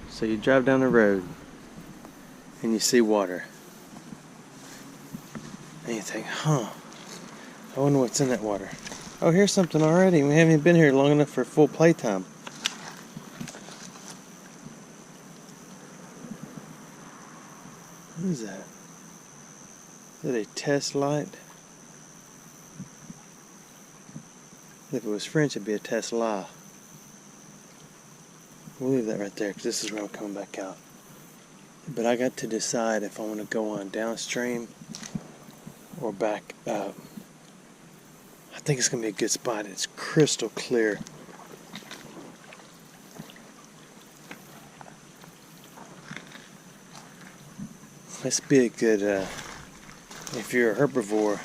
So you drive down the road and you see water. And you think, huh, I wonder what's in that water. Oh, here's something already. We haven't even been here long enough for full playtime. What is that? Is that a test light? If it was French, it'd be a Tesla. We'll leave that right there because this is where I'm coming back out. But I got to decide if I want to go on downstream or back up. I think it's going to be a good spot. It's crystal clear. This would be a good, if you're a herbivore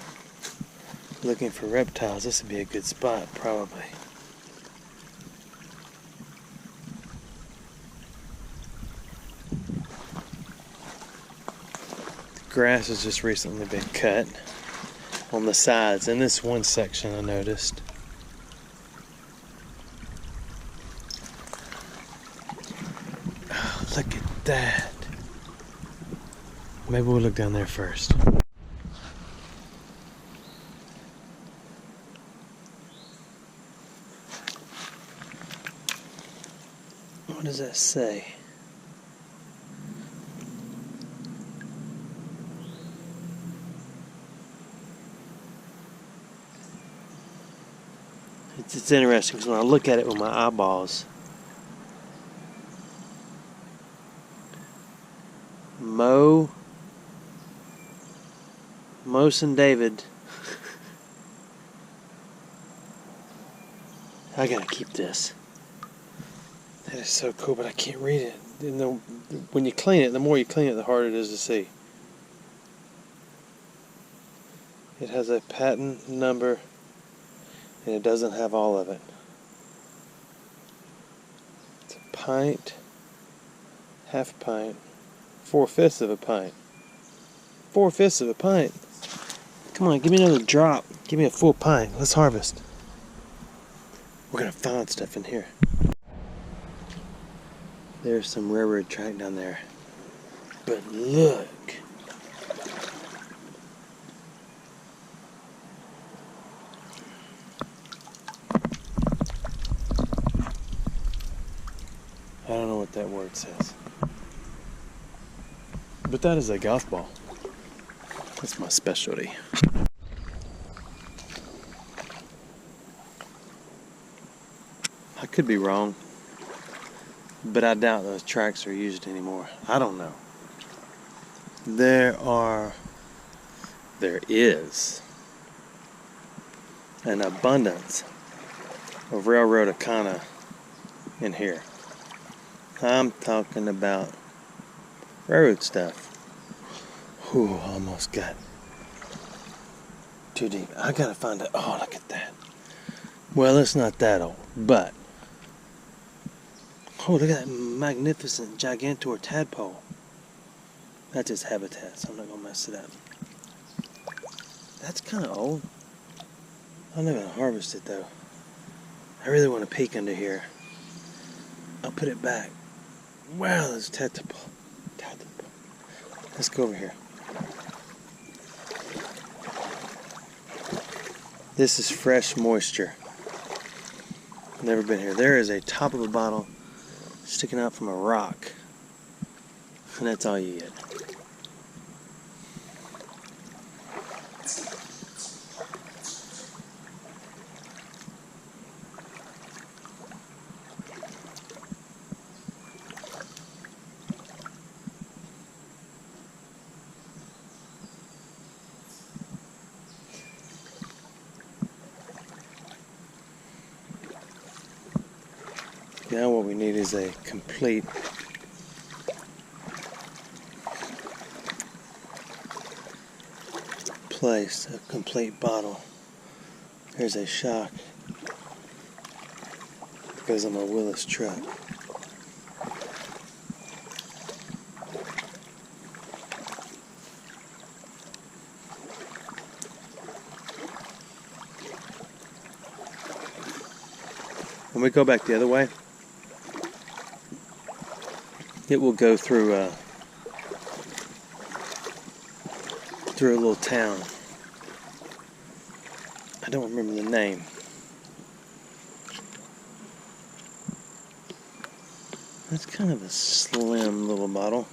looking for reptiles, this would be a good spot, probably. The grass has just recently been cut on the sides. In this one section I noticed. Oh, look at that. Maybe we'll look down there first. What does that say? It's interesting because when I look at it with my eyeballs, Mose and David. I gotta keep this. That is so cool, but I can't read it. When you clean it, the more you clean it, the harder it is to see. It has a patent number, and it doesn't have all of it. It's a pint, half pint, 4/5 of a pint. 4/5 of a pint. Come on, give me another drop. Give me a full pint. Let's harvest. We're gonna find stuff in here. There's some railroad track down there. But look. I don't know what that word says. But that is a golf ball. That's my specialty. I could be wrong, but I doubt those tracks are used anymore. I don't know. There is an abundance of railroad Akana in here. I'm talking about railroad stuff. Ooh, almost got too deep. I gotta find it. Oh, look at that. Well, it's not that old, but oh, look at that magnificent gigantor tadpole. That's its habitat, so I'm not gonna mess it up. That's kind of old. I'm not gonna harvest it though. I really want to peek under here. I'll put it back. Wow, there's tadpole. Let's go over here. This is fresh moisture. Never been here. There is a top of a bottle sticking out from a rock, and that's all you get. Now what we need is a complete place, a complete bottle. There's a shock because I'm a Willis truck. When we go back the other way, it will go through a little town. I don't remember the name. That's kind of a slim little bottle.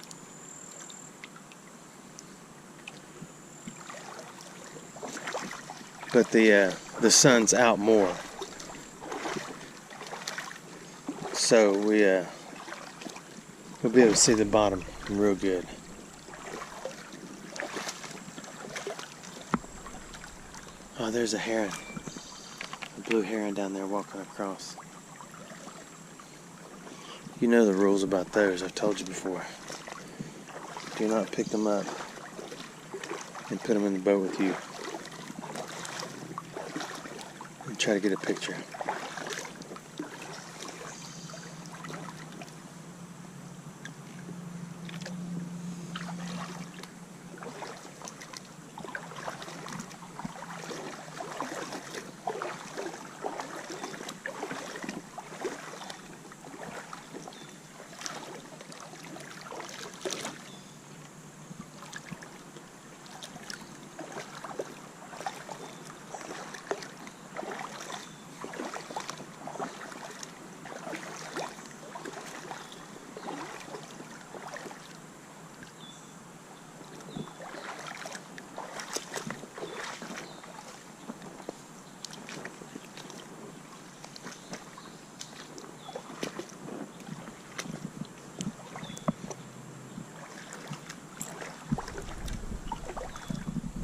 But the sun's out more, so we'll be able to see the bottom real good. Oh, there's a heron, a blue heron down there walking across. You know the rules about those, I've told you before. Do not pick them up and put them in the boat with you. And try to get a picture.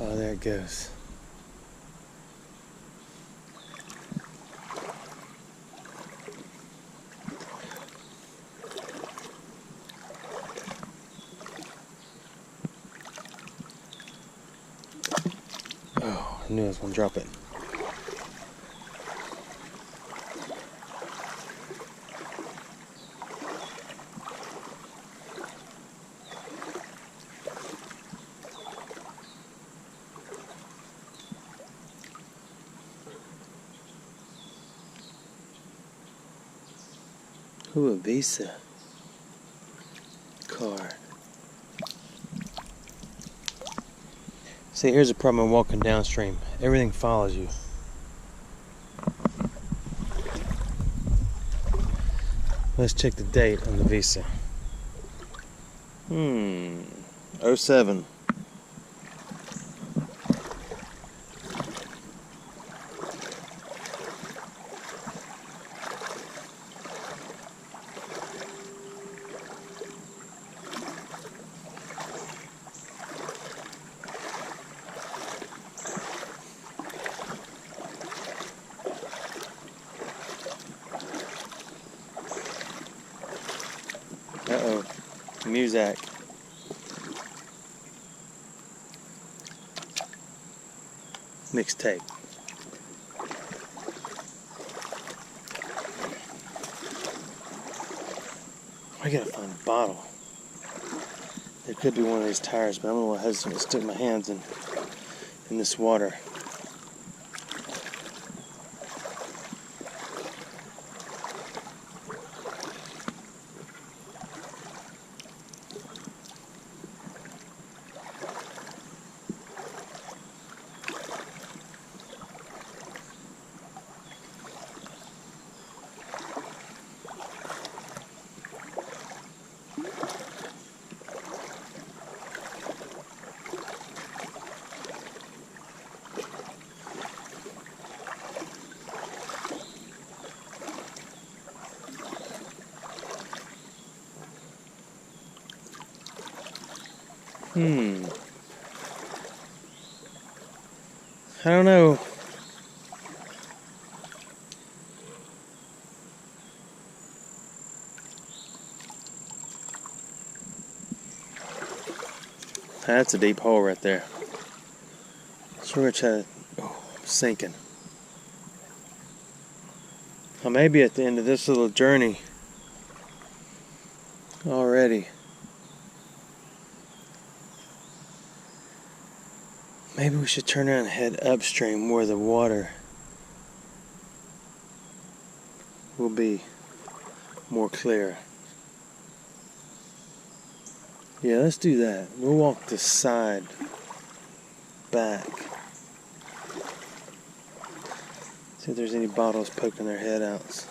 Oh, there it goes. Oh, I knew I was going to drop it. Ooh, a Visa card. See, here's the problem of walking downstream. Everything follows you. Let's check the date on the Visa. 07. Uh-oh, Muzak. Mixtape. I gotta find a bottle. There could be one of these tires, but I'm a little hesitant to stick my hands in this water. I don't know. That's a deep hole right there. So we're gonna try to. Oh, I'm sinking. I may be at the end of this little journey already. Maybe we should turn around and head upstream where the water will be more clear. Yeah, let's do that. We'll walk the side back. See if there's any bottles poking their head out.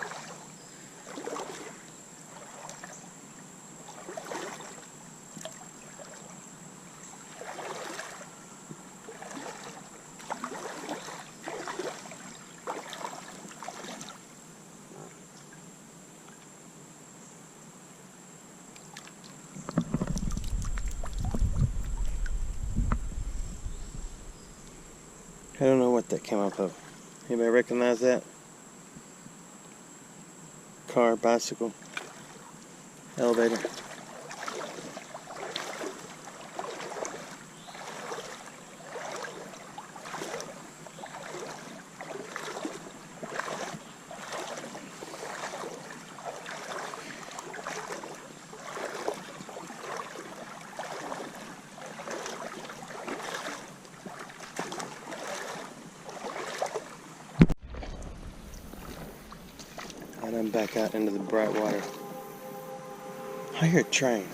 I don't know what that came off of. Anybody recognize that? Car, bicycle, elevator. And I'm back out into the bright water. I hear a train.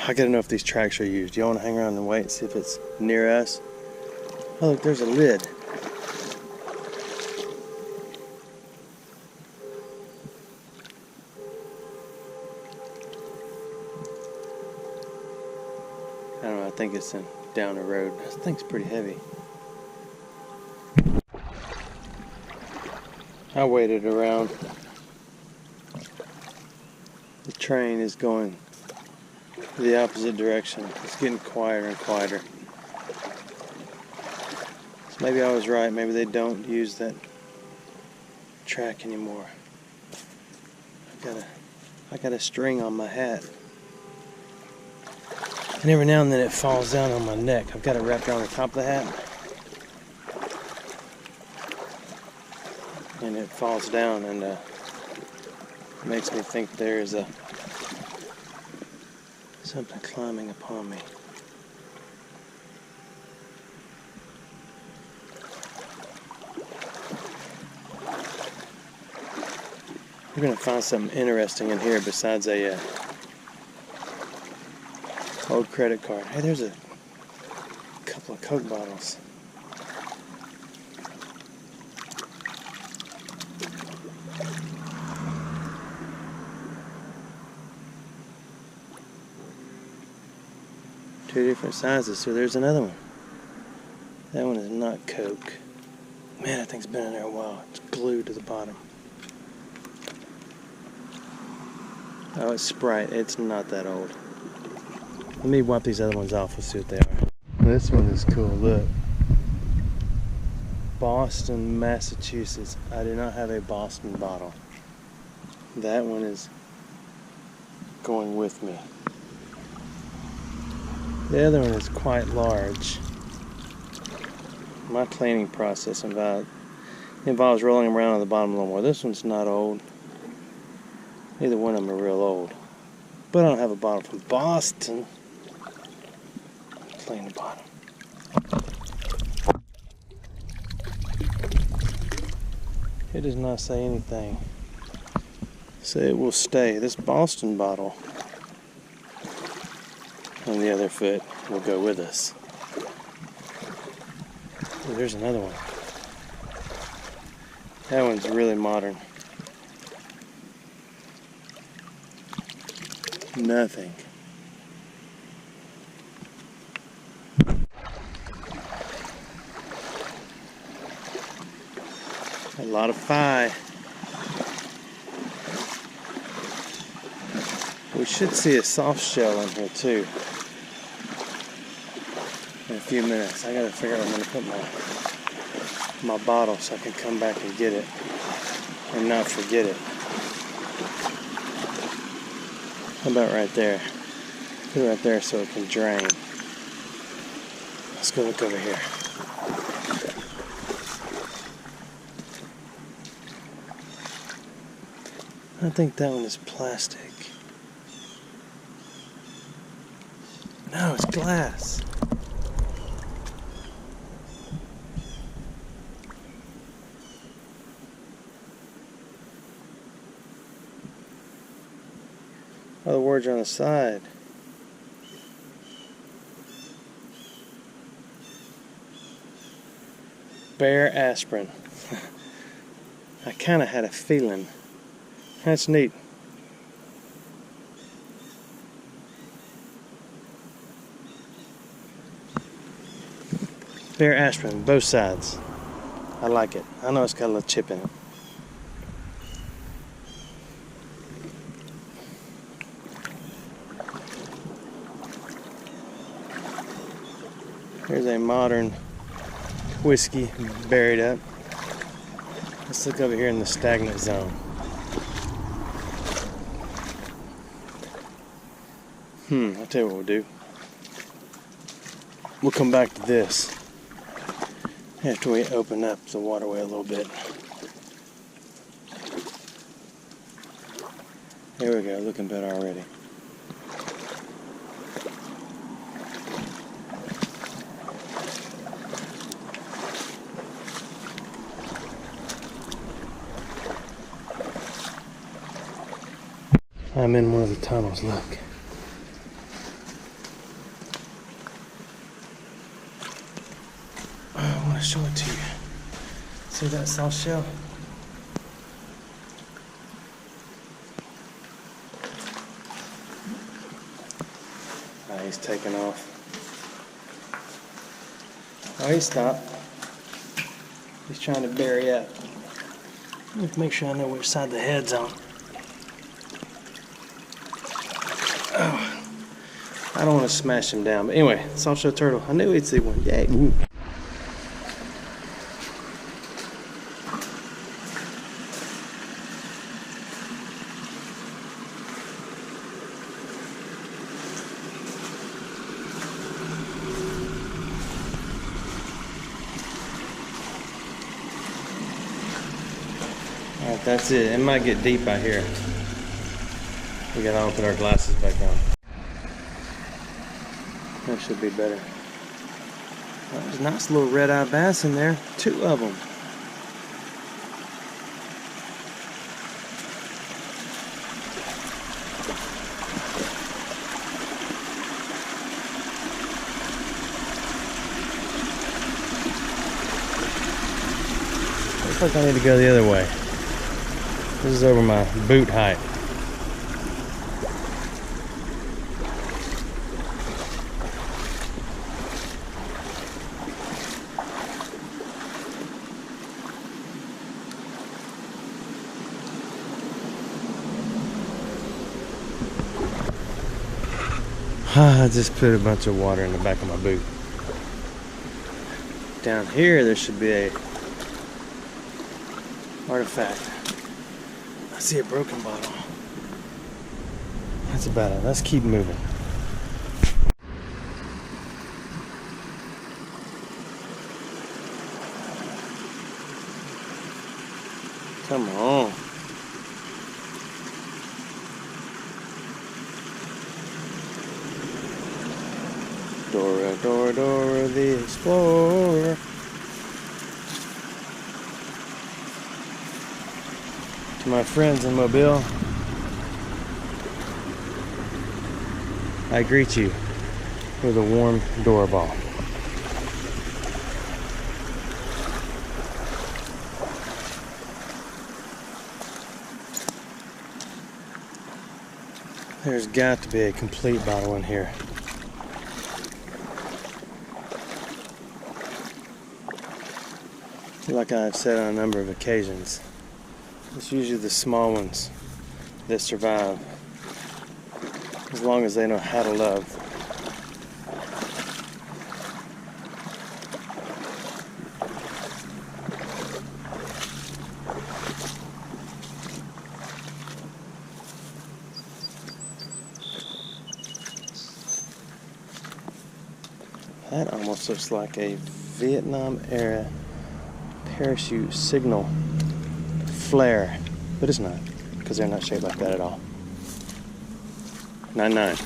I gotta know if these tracks are used. Do y'all want to hang around and wait and see if it's near us? Oh, look, there's a lid. I don't know, I think it's down the road. This thing's pretty heavy. I waited around. The train is going the opposite direction. It's getting quieter and quieter. So maybe I was right. Maybe they don't use that track anymore. I got a string on my hat. And every now and then it falls down on my neck. I've got it wrapped around the top of the hat. And it falls down and makes me think there's something climbing upon me. We're gonna find something interesting in here besides a old credit card. Hey, there's a couple of Coke bottles. Two different sizes, so there's another one. That one is not Coke. Man, that thing's been in there a while. It's glued to the bottom. Oh, it's Sprite. It's not that old. Let me wipe these other ones off. Let's see what they are. This one is cool. Look. Boston, Massachusetts. I do not have a Boston bottle. That one is going with me. The other one is quite large. My cleaning process involves rolling them around on the bottom a little more. This one's not old. Neither one of them are real old. But I don't have a bottle from Boston. Clean the bottom. It does not say anything. So it will stay. This Boston bottle on the other foot will go with us. Oh, there's another one. That one's really modern. Nothing. A lot of pie. We should see a soft shell in here too. In a few minutes. I gotta figure out where I'm gonna put my bottle so I can come back and get it and not forget it. How about right there? Put it right there so it can drain. Let's go look over here. I think that one is plastic. No, it's glass. Oh, the words are on the side. Bare aspirin. I kind of had a feeling. That's neat. Bare aspirin, both sides. I like it. I know it's got a little chip in it. Here's a modern whiskey buried up. Let's look over here in the stagnant zone. I'll tell you what we'll do. We'll come back to this after we open up the waterway a little bit. There we go, looking better already. I'm in one of the tunnels, look. I want to show it to you. See that soft shell? He's taking off. Oh, he stopped. He's trying to bury up. Let me make sure I know which side the head's on. Oh, I don't want to smash him down. But anyway, soft shell turtle. I knew he'd see one. Yay. Ooh. Alright, that's it. It might get deep out here. We gotta put our glasses back on. That should be better. Well, there's a nice little red-eye bass in there. 2 of them. Looks like I need to go the other way. This is over my boot height. I just put a bunch of water in the back of my boot. Down here there should be a artifact. I see a broken bottle. That's about it. Let's keep moving. Come on. Dora, Dora, Dora the Explorer. To my friends in Mobile, I greet you with a warm Dora ball. There's got to be a complete bottle in here. Like I've said on a number of occasions, it's usually the small ones that survive, as long as they know how to love. That almost looks like a Vietnam era parachute signal flare, but it's not, because they're not shaped like that at all. 9-9.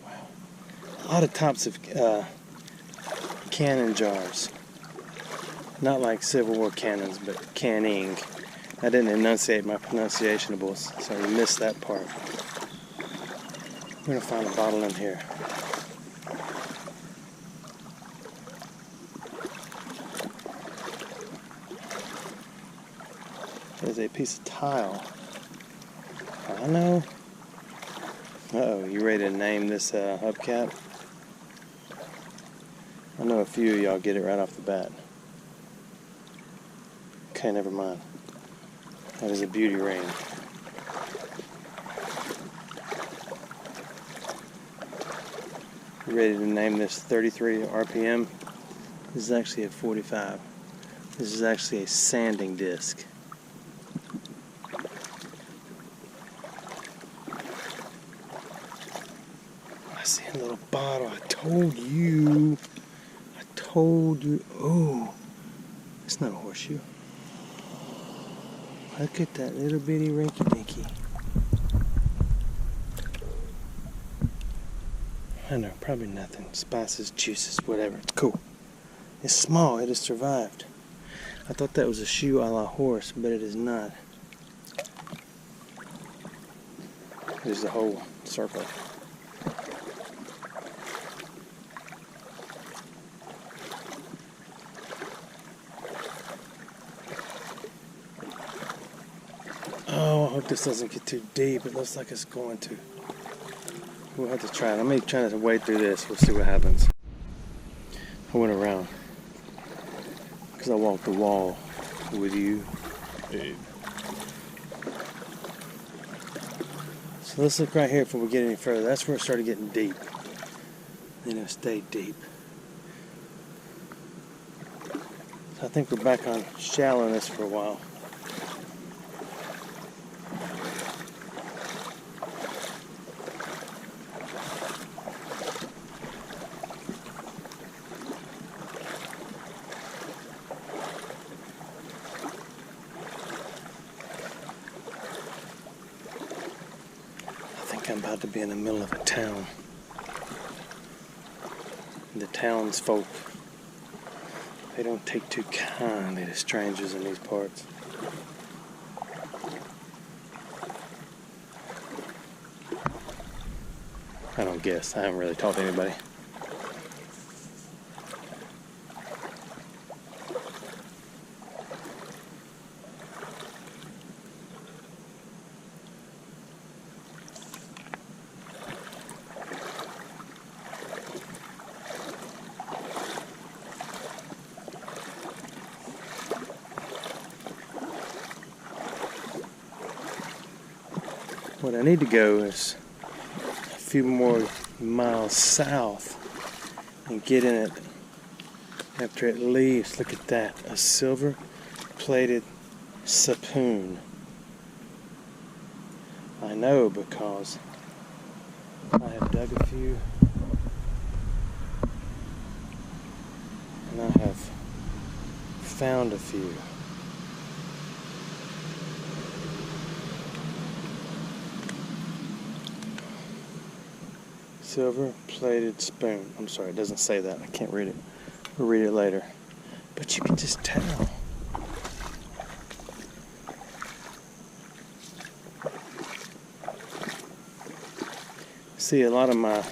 Wow. A lot of types of cannon jars. Not like Civil War cannons, but canning. I didn't enunciate my pronunciationables, so you missed that part. We're gonna find a bottle in here. There's a piece of tile. I know. Uh-oh, you ready to name this hubcap? I know a few of y'all get it right off the bat. Okay, never mind. That is a beauty ring. You ready to name this 33 RPM? This is actually a 45. This is actually a sanding disc. I see a little bottle. I told you. Oh, it's not a horseshoe. Look at that little bitty rinky dinky. I know, probably nothing. Spices, juices, whatever. It's cool. It's small. It has survived. I thought that was a shoe a la horse, but it is not. There's the whole circle. Oh, I hope this doesn't get too deep. It looks like it's going to. We'll have to try it. I'm going to try to wade through this. We'll see what happens. I went around because I walked the wall with you. Dude. So let's look right here before we get any further. That's where it started getting deep. And it stayed deep. So I think we're back on shallowness for a while. I'm about to be in the middle of a town. The townsfolk, they don't take too kindly to strangers in these parts. I don't guess. I haven't really talked to anybody. What I need to go is a few more miles south and get in it after it leaves. Look at that, a silver plated spoon. I know because I have dug a few and I have found a few. Silver plated spoon. I'm sorry, it doesn't say that. I can't read it. We'll read it later. But you can just tell. See, a lot of my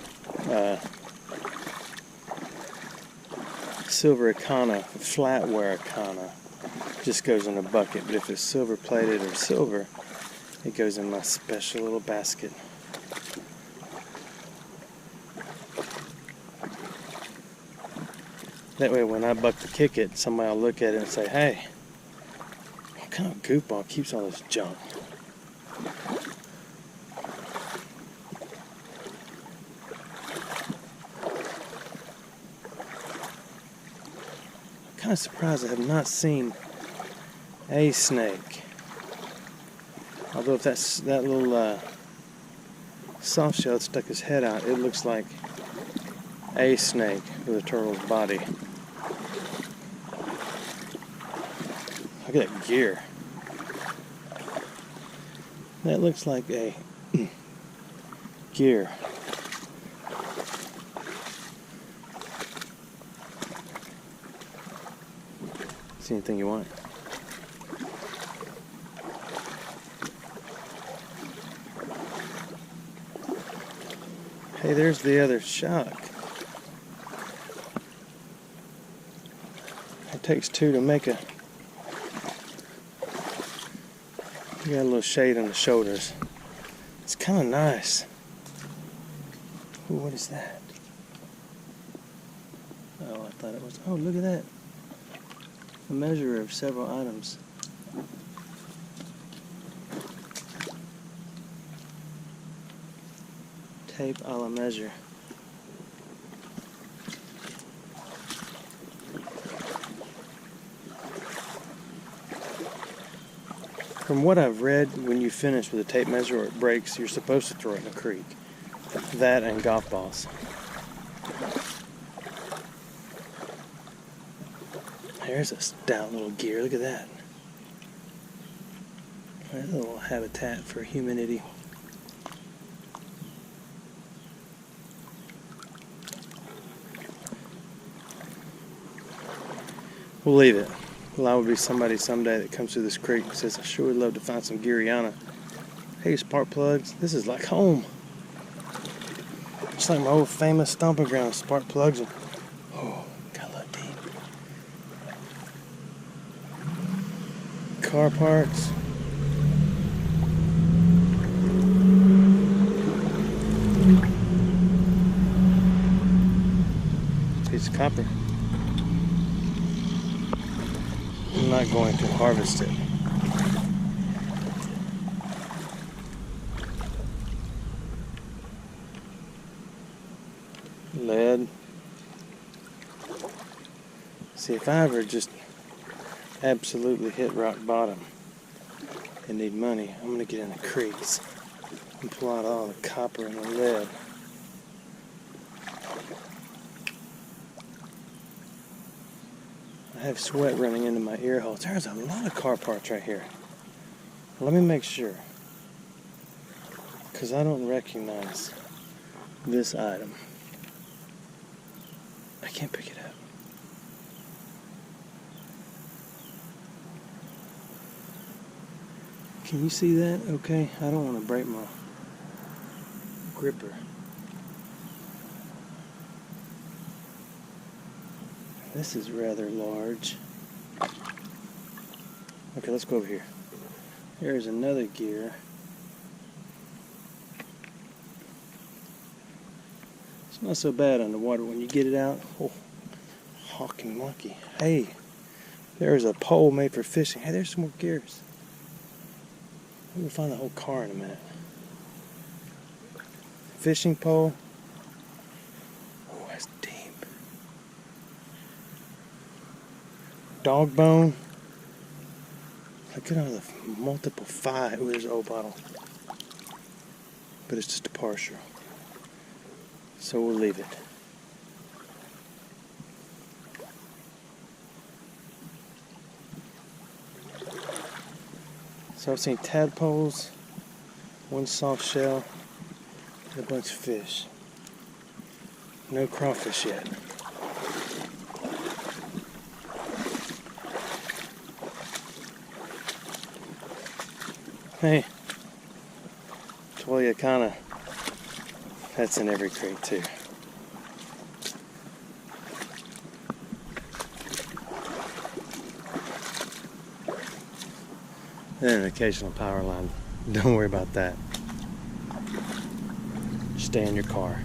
silver Icona, Flatware Icona, just goes in a bucket. But if it's silver plated or silver, it goes in my special little basket. That way when I buck to kick it, somebody will look at it and say, hey, what kind of goofball keeps all this junk? I'm kind of surprised I have not seen a snake. Although if that's that little soft shell that stuck his head out, it looks like a snake with a turtle's body. Look at that gear. That looks like a gear. See anything you want? Hey, there's the other shock. It takes two to make a... You got a little shade on the shoulders. It's kind of nice. Ooh, what is that? Oh, I thought it was... Oh, look at that. A measure of several items. Tape a la measure. From what I've read, when you finish with a tape measure or it breaks, you're supposed to throw it in a creek. That and golf balls. There's a stout little gear. Look at that. There's a little habitat for humanity. We'll leave it. Well, I will be somebody someday that comes through this creek and says, I sure would love to find some Giriana. Hey, spark plugs. This is like home. It's like my old famous stomping ground, spark plugs. And, oh, got a little deep. Car parts. Piece of copper. I'm not going to harvest it. Lead. See, if I ever just absolutely hit rock bottom and need money, I'm going to get in the creeks and pull out all the copper and the lead. I have sweat running into my ear holes. There's a lot of car parts right here. Let me make sure, because I don't recognize this item. I can't pick it up. Can you see that? Okay, I don't want to break my gripper. This is rather large. Okay, let's go over here. Here's another gear. It's not so bad underwater when you get it out. Oh, hawking monkey. Hey, there's a pole made for fishing. Hey, there's some more gears. We'll find the whole car in a minute. Fishing pole. Oh, that's deep. Dog bone. Look at all the multiple 5. Oh, there's an old bottle. But it's just a partial. So we'll leave it. So I've seen tadpoles, one soft shell, and a bunch of fish. No crawfish yet. Hey, Twiliacana, that's in every creek too. Then an occasional power line. Don't worry about that. Stay in your car.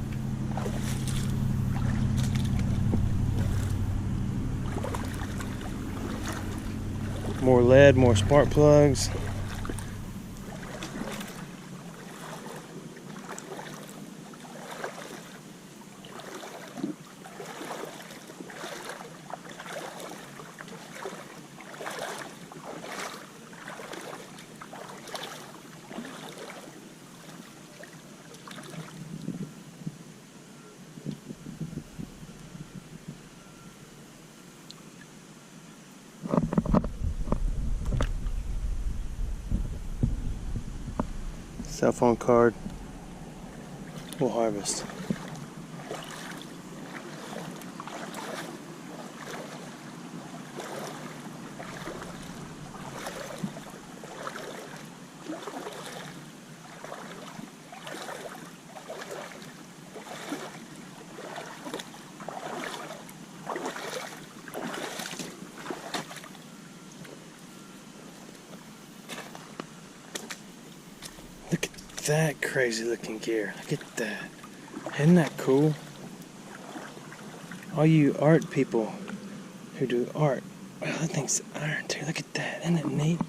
More lead, more spark plugs. Cell phone card. We'll harvest. that crazy looking gear. Look at that. Isn't that cool? All you art people who do art. Wow, that thing's iron too. Look at that. Isn't it neat?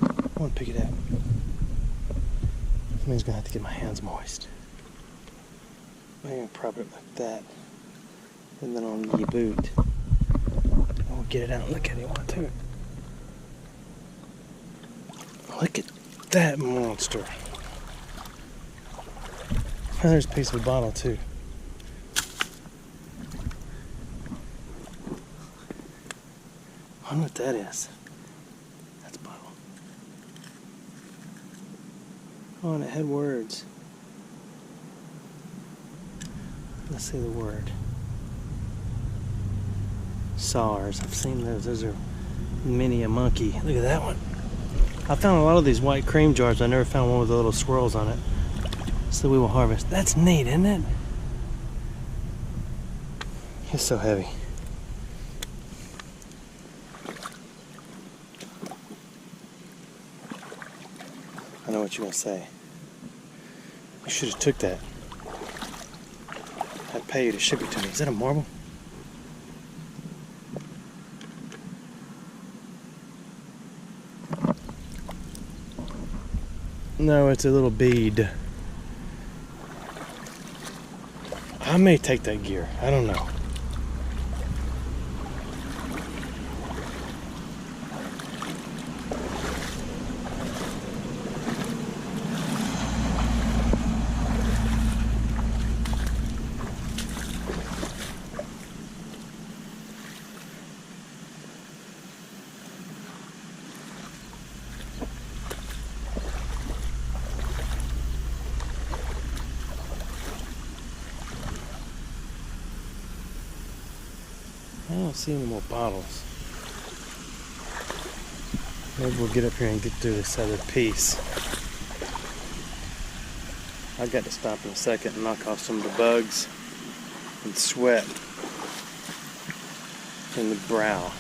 I want to pick it up. That means I'm going to have to get my hands moist. I'm going to prop it like that. And then on the boot. I'll get it out and look at it. Want to? Look at that monster. Oh, there's a piece of a bottle too. I wonder what that is. That's a bottle. Oh, and it had words. Let's see the word. SARS. I've seen those. Those are mini a monkey. Look at that one. I found a lot of these white cream jars. I never found one with the little swirls on it. So we will harvest. That's neat, isn't it? It's so heavy. I know what you're gonna say. You should have took that. I'd pay you to ship it to me. Is that a marble? No, it's a little bead. I may take that gear. I don't know. I don't see any more bottles. Maybe we'll get up here and get through this other piece. I've got to stop in a second and knock off some of the bugs and sweat in the brow.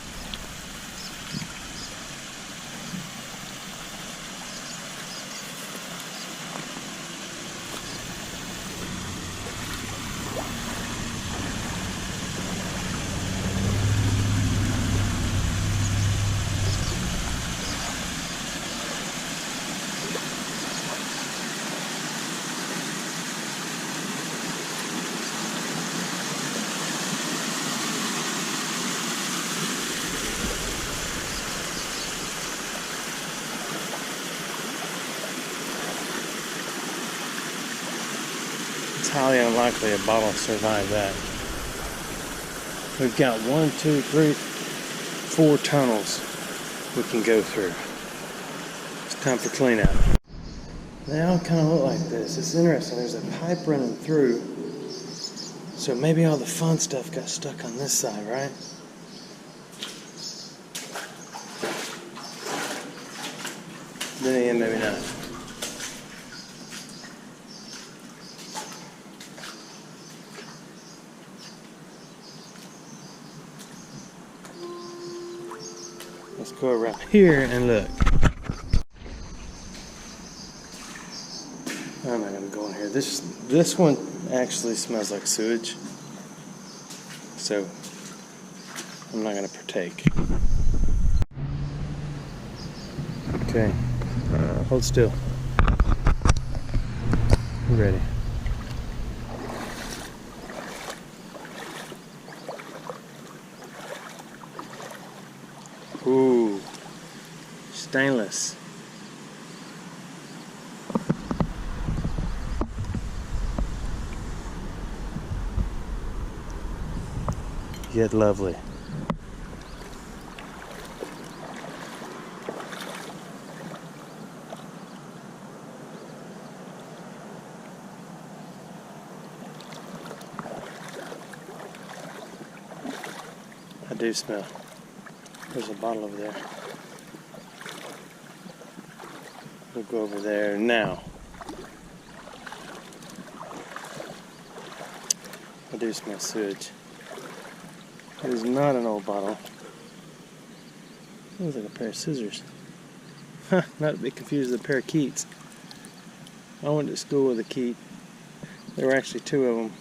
It's highly unlikely a bottle will survive that. We've got 1, 2, 3, 4 tunnels we can go through. It's time for cleanup. They all kind of look like this. It's interesting. There's a pipe running through. So maybe all the fun stuff got stuck on this side, right? Then again, maybe not. Let's go around here and look. I'm not gonna go in here. This one actually smells like sewage, so I'm not gonna partake. Okay, hold still. I'm ready. Ooh, stainless. Yet lovely. I do smell. There's a bottle over there. We'll go over there now. I do smell sewage. It is not an old bottle. It looks like a pair of scissors. Huh, not to be confused with a pair of Keats. I went to school with a Keat. There were actually 2 of them.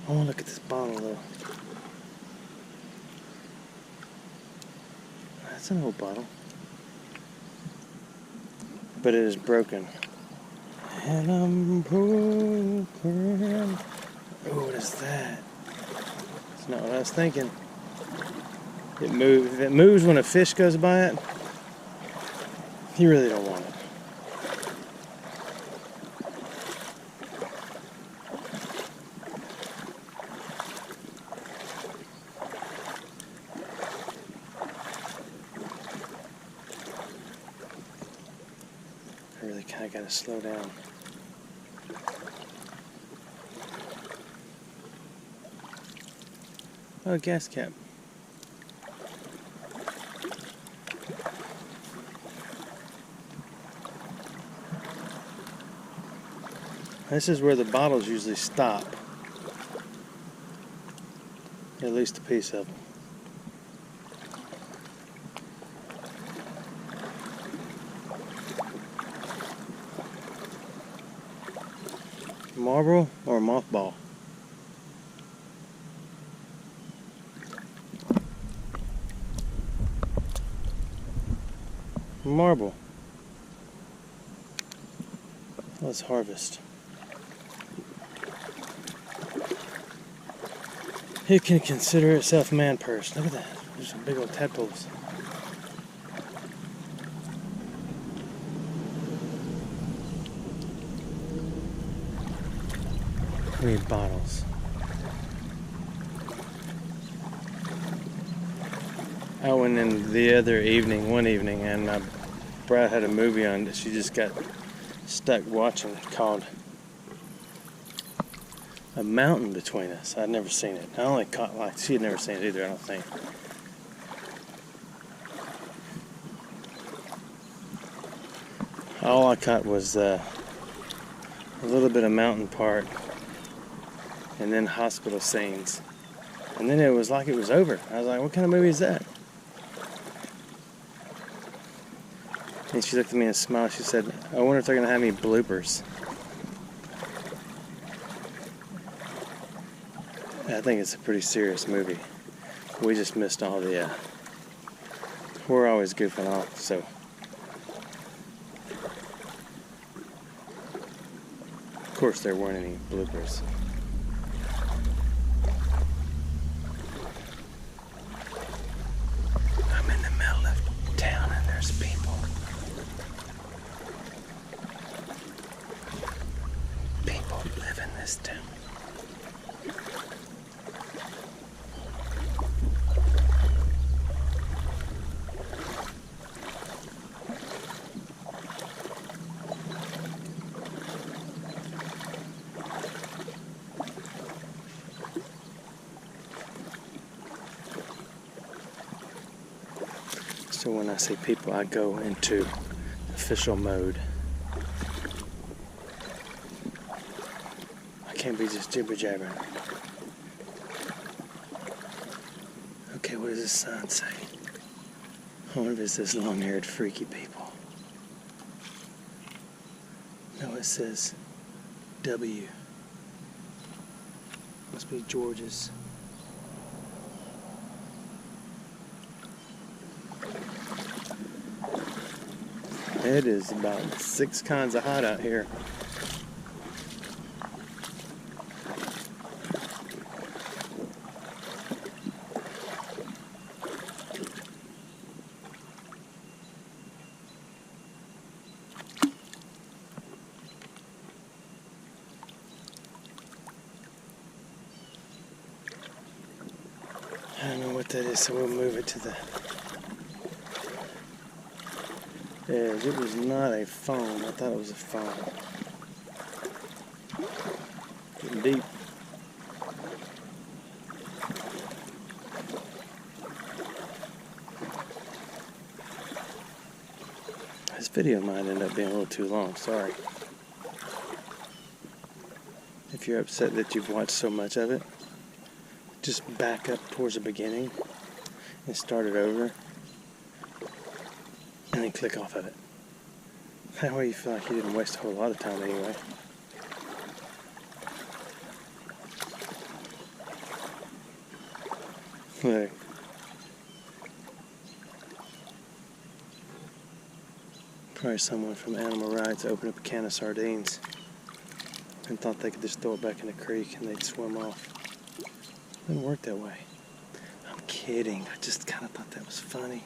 I want to look at this bottle though. That's an old bottle. But it is broken. And I'm broken. Oh, what is that? It's not what I was thinking. It moves. If it moves when a fish goes by it, you really don't want it. I really kind of got to slow down. Oh, a gas cap. This is where the bottles usually stop. At least a piece of them. Marble or mothball? Marble. Let's harvest. Who can consider itself man purse? Look at that. There's some big old tadpoles. We need bottles. I went in the other evening, one evening, and Brad had a movie on that she just got stuck watching called A Mountain Between Us. I'd never seen it. I only caught, like, she had never seen it either, I don't think. All I caught was a little bit of mountain part and then hospital scenes. And then it was like it was over. I was like, what kind of movie is that? And she looked at me and smiled. She said, I wonder if they're going to have any bloopers. I think it's a pretty serious movie. We just missed all the, we're always goofing off, so. Of course there weren't any bloopers. I'm in the middle of town and there's people. People live in this town. So when I say people, I go into official mode. I can't be just jibber jabbering. Okay, what does this sign say? I wonder if it says long-haired freaky people. No, it says W. Must be George's. It is about 6 kinds of hot out here. I don't know what that is, so we'll move it to the edge. It was not a phone. I thought it was a phone. Getting deep. This video might end up being a little too long. Sorry. If you're upset that you've watched so much of it, just back up towards the beginning and start it over. and then click off of it. That way you feel like you didn't waste a whole lot of time anyway. Look. Probably someone from Animal Rights opened up a can of sardines and thought they could just throw it back in the creek and they'd swim off. It didn't work that way. I'm kidding. I just kind of thought that was funny.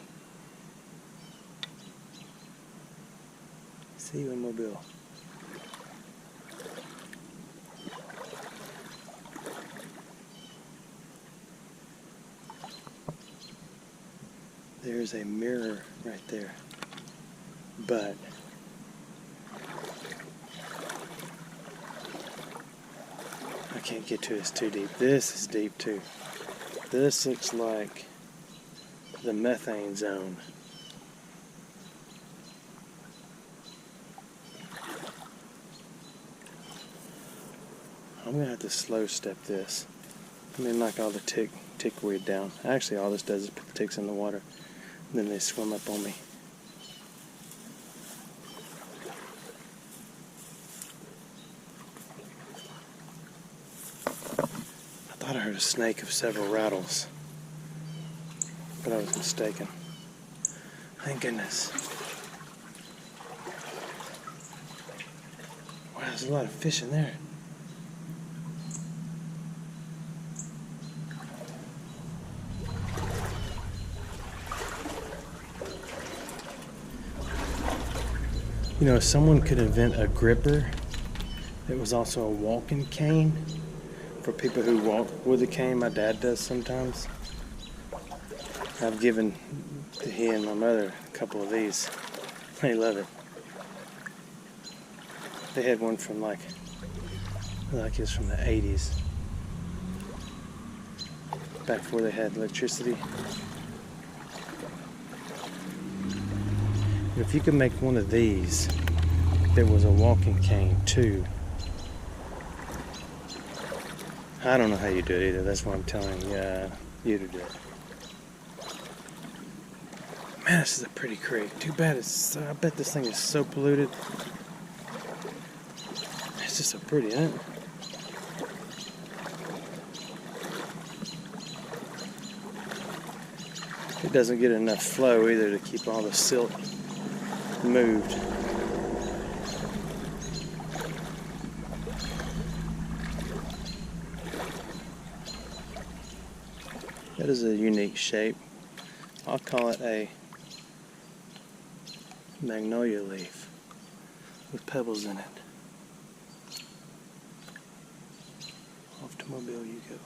See you in Mobile. There's a mirror right there. But I can't get to it, it's too deep. This is deep too. This looks like the methane zone. I'm gonna have to slow step this. I'm gonna knock all the tickweed down. Actually, all this does is put the ticks in the water, and then they swim up on me. I thought I heard a snake of several rattles, but I was mistaken. Thank goodness. Wow, there's a lot of fish in there. You know, if someone could invent a gripper that was also a walking cane for people who walk with a cane. My dad does sometimes. I've given he and my mother a couple of these. They love it. They had one from like it was from the 80s. Back before they had electricity. If you could make one of these that was a walking cane too. I don't know how you do it either. That's why I'm telling you to do it. Man, this is a pretty creek. Too bad I bet this thing is so polluted. It's just so pretty, isn't it? It doesn't get enough flow either to keep all the silt moved. That is a unique shape. I'll call it a magnolia leaf with pebbles in it. Off to Mobile you go.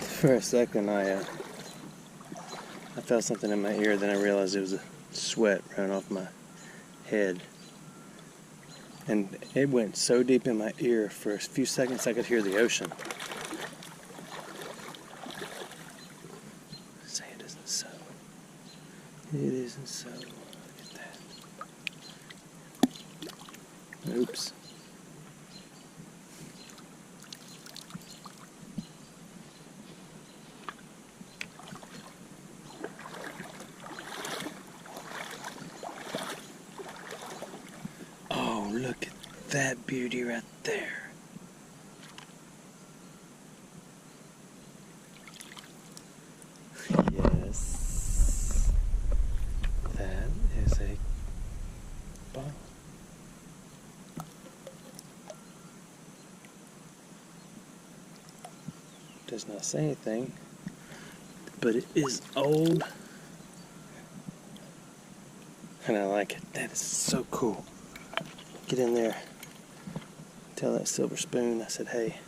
For a second I felt something in my ear, then I realized it was a sweat running off my head. And it went so deep in my ear, for a few seconds I could hear the ocean. Say it isn't so. It isn't so. Look at that. Oops. Look at that beauty right there. Yes. That is a bottle. Does not say anything, but it is old. And I like it. That is so cool. Get in there, tell that silver spoon, I said, hey,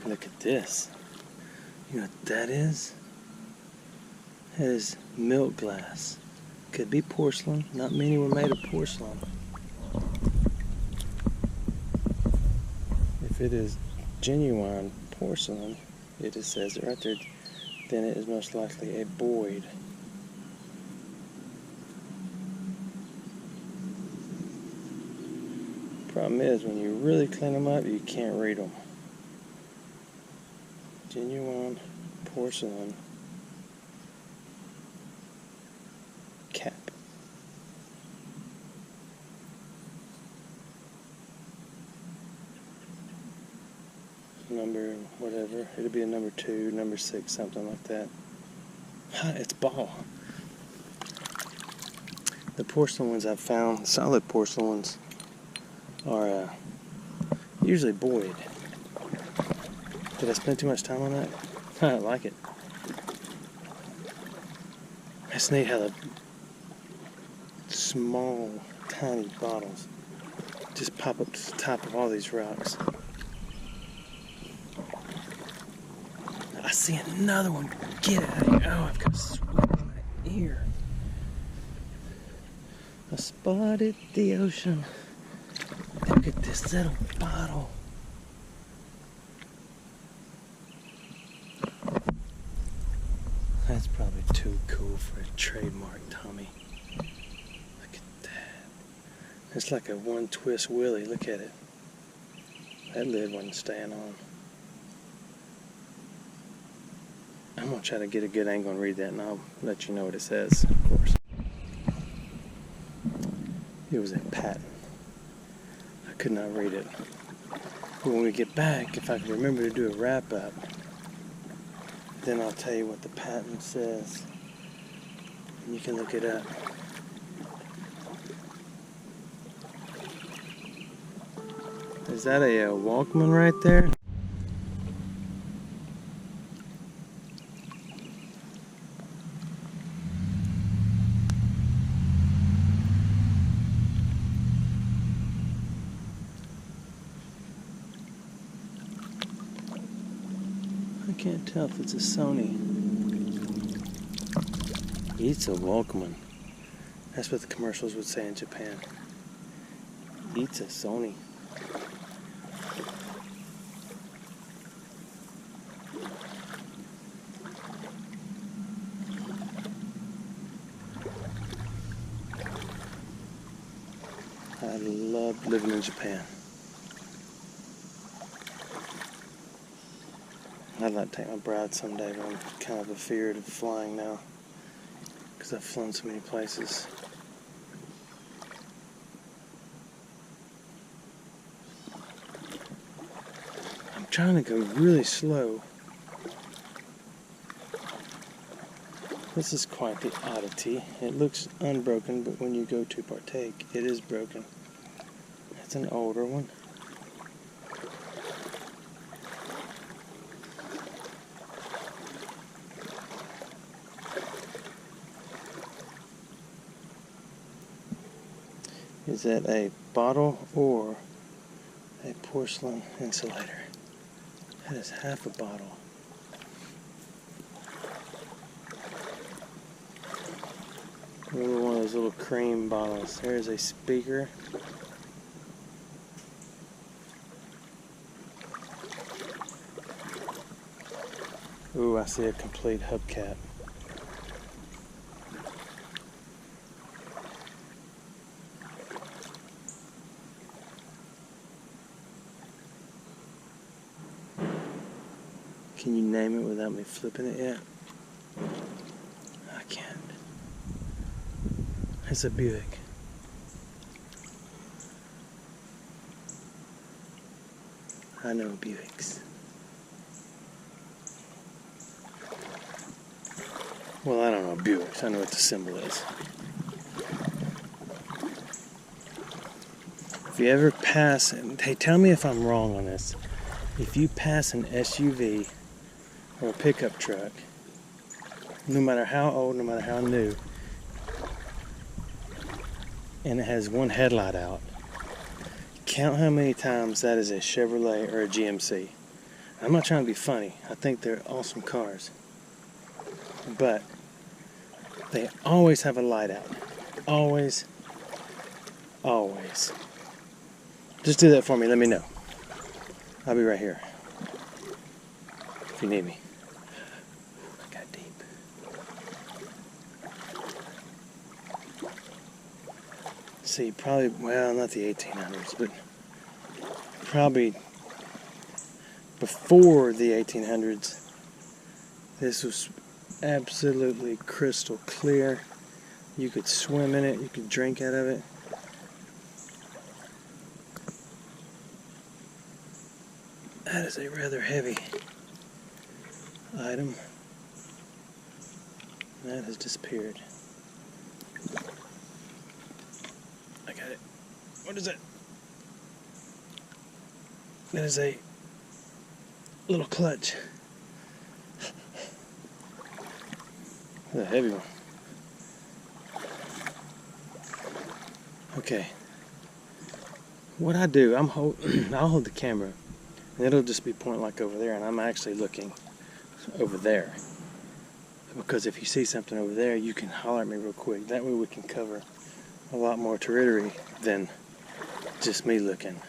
look at this. You know what that is? That is milk glass. Could be porcelain. Not many were made of porcelain. If it is genuine porcelain, it just says it right there, then it is most likely a Boyd. Problem is, when you really clean them up, you can't read them. Genuine porcelain cap. Number whatever. It'll be a number 2, number 6, something like that. It's ball. The porcelain ones I've found, solid porcelain ones, are usually buoyed. Did I spend too much time on that? I like it. It's neat how the small, tiny bottles just pop up to the top of all these rocks. I see another one. Get out of here. Oh, I've got sweat in my ear. I spotted the ocean. Look at this little bottle. That's probably too cool for a trademark, Tommy. Look at that. It's like a one twist willy. Look at it. That lid wasn't staying on. I'm going to try to get a good angle and read that, and I'll let you know what it says, of course. It was a patent. I could not read it. But when we get back, if I can remember to do a wrap-up, then I'll tell you what the patent says. And you can look it up. Is that a Walkman right there? I can't tell if it's a Sony. It's a Walkman. That's what the commercials would say in Japan. It's a Sony. I love living in Japan. I'd like to take my bride someday, but I'm kind of afeared of flying now because I've flown so many places. I'm trying to go really slow. This is quite the oddity. It looks unbroken, but when you go to partake, it is broken. It's an older one. Is that a bottle or a porcelain insulator? That is half a bottle. Maybe one of those little cream bottles. There's a speaker. Ooh, I see a complete hubcap. Can you name it without me flipping it yet? I can't. It's a Buick. I know Buicks. Well, I don't know Buicks. I know what the symbol is. If you ever pass, hey, tell me if I'm wrong on this. If you pass an SUV or a pickup truck, no matter how old, no matter how new, and it has one headlight out, count how many times that is a Chevrolet or a GMC. I'm not trying to be funny. I think they're awesome cars. But they always have a light out. Always. Always. Just do that for me. Let me know. I'll be right here if you need me. I got deep. See, probably, well, not the 1800s, but probably before the 1800s. This was absolutely crystal clear. You could swim in it, you could drink out of it. That is a rather heavy item. That has disappeared. I got it. What is it? That is a little clutch. That's a heavy one. Okay. What I do, I'll hold the camera, and it'll just be pointing like over there, and I'm actually looking over there. Because if you see something over there, you can holler at me real quick. That way we can cover a lot more territory than just me looking.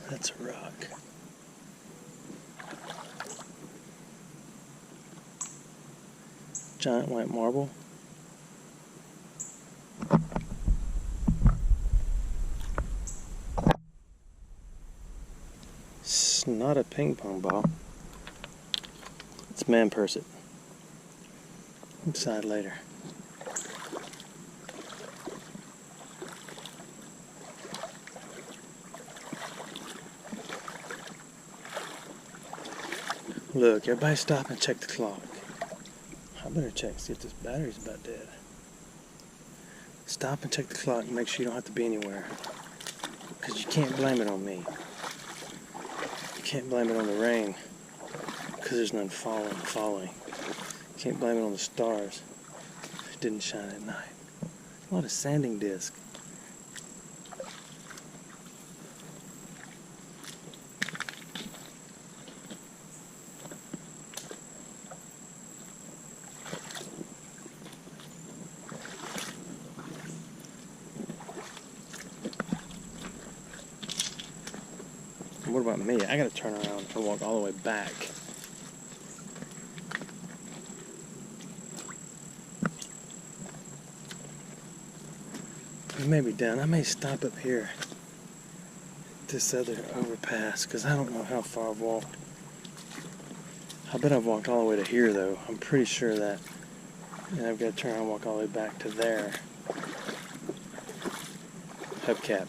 That's a rock. Giant white marble. It's not a ping pong ball. It's man purse. Decide later. Look, everybody stop and check the clock. I better check, see if this battery's about dead. Stop and check the clock and make sure you don't have to be anywhere. Because you can't blame it on me. You can't blame it on the rain. Because there's none falling. You can't blame it on the stars. It didn't shine at night. A lot of sanding disc. What about me? I gotta turn around and walk all the way back. We may be done. I may stop up here, this other overpass, because I don't know how far I've walked. I bet I've walked all the way to here, though. I'm pretty sure of that. And I've got to turn around and walk all the way back to there. Hubcap.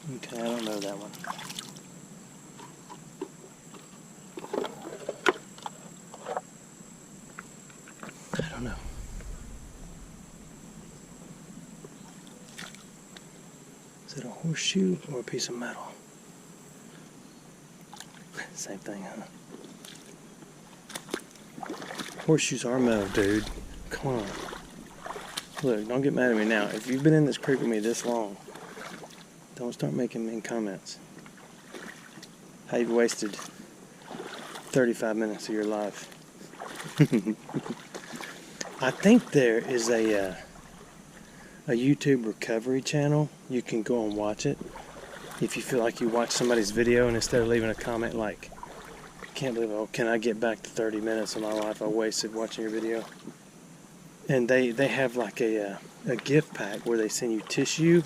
Okay, I don't know that one. I don't know. Is it a horseshoe or a piece of metal? Same thing, huh? Horseshoes are metal, dude. Come on. Look, don't get mad at me now. If you've been in this creek with me this long, don't start making mean comments. How you've wasted 35 minutes of your life. I think there is a YouTube recovery channel. You can go and watch it. If you feel like you watch somebody's video and instead of leaving a comment like, can't believe, oh, can I get back to 30 minutes of my life I wasted watching your video? And they have like a gift pack where they send you tissue,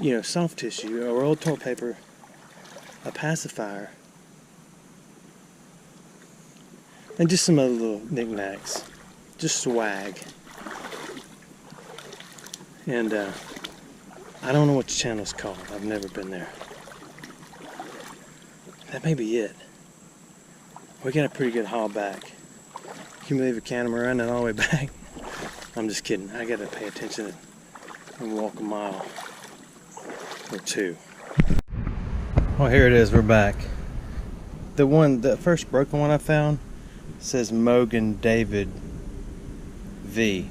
you know, soft tissue, or old toilet paper, a pacifier, and just some other little knickknacks, just swag. And I don't know what the channel's called. I've never been there. That may be it. We got a pretty good haul back. Can you believe a catamaran and all the way back? I'm just kidding. I gotta pay attention and walk a mile or two. Oh, here it is. We're back. The first broken one I found says Mogan David V.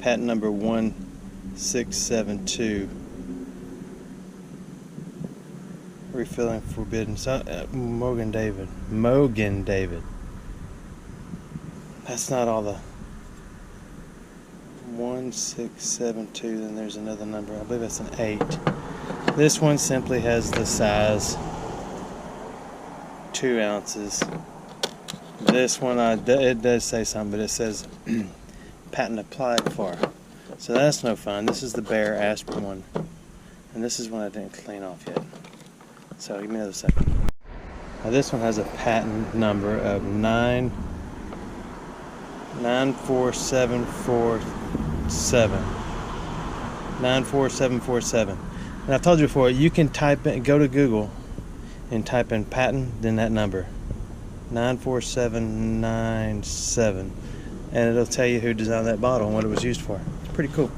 Patent number 1672. Refilling forbidden. Mogan David. That's not all the 1672. Then there's another number. I believe that's an 8. This one simply has the size 2 ounces. This one, it does say something, but it says patent applied for. So that's no fun. This is the bare aspirin one. And this is one I didn't clean off yet. So give me another second. Now this one has a patent number of 94747. 94747. And I've told you before, you can go to Google and type in patent, then that number. 94797. And it'll tell you who designed that bottle and what it was used for. It's pretty cool.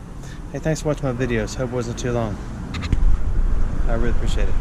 Hey, thanks for watching my videos. Hope it wasn't too long. I really appreciate it.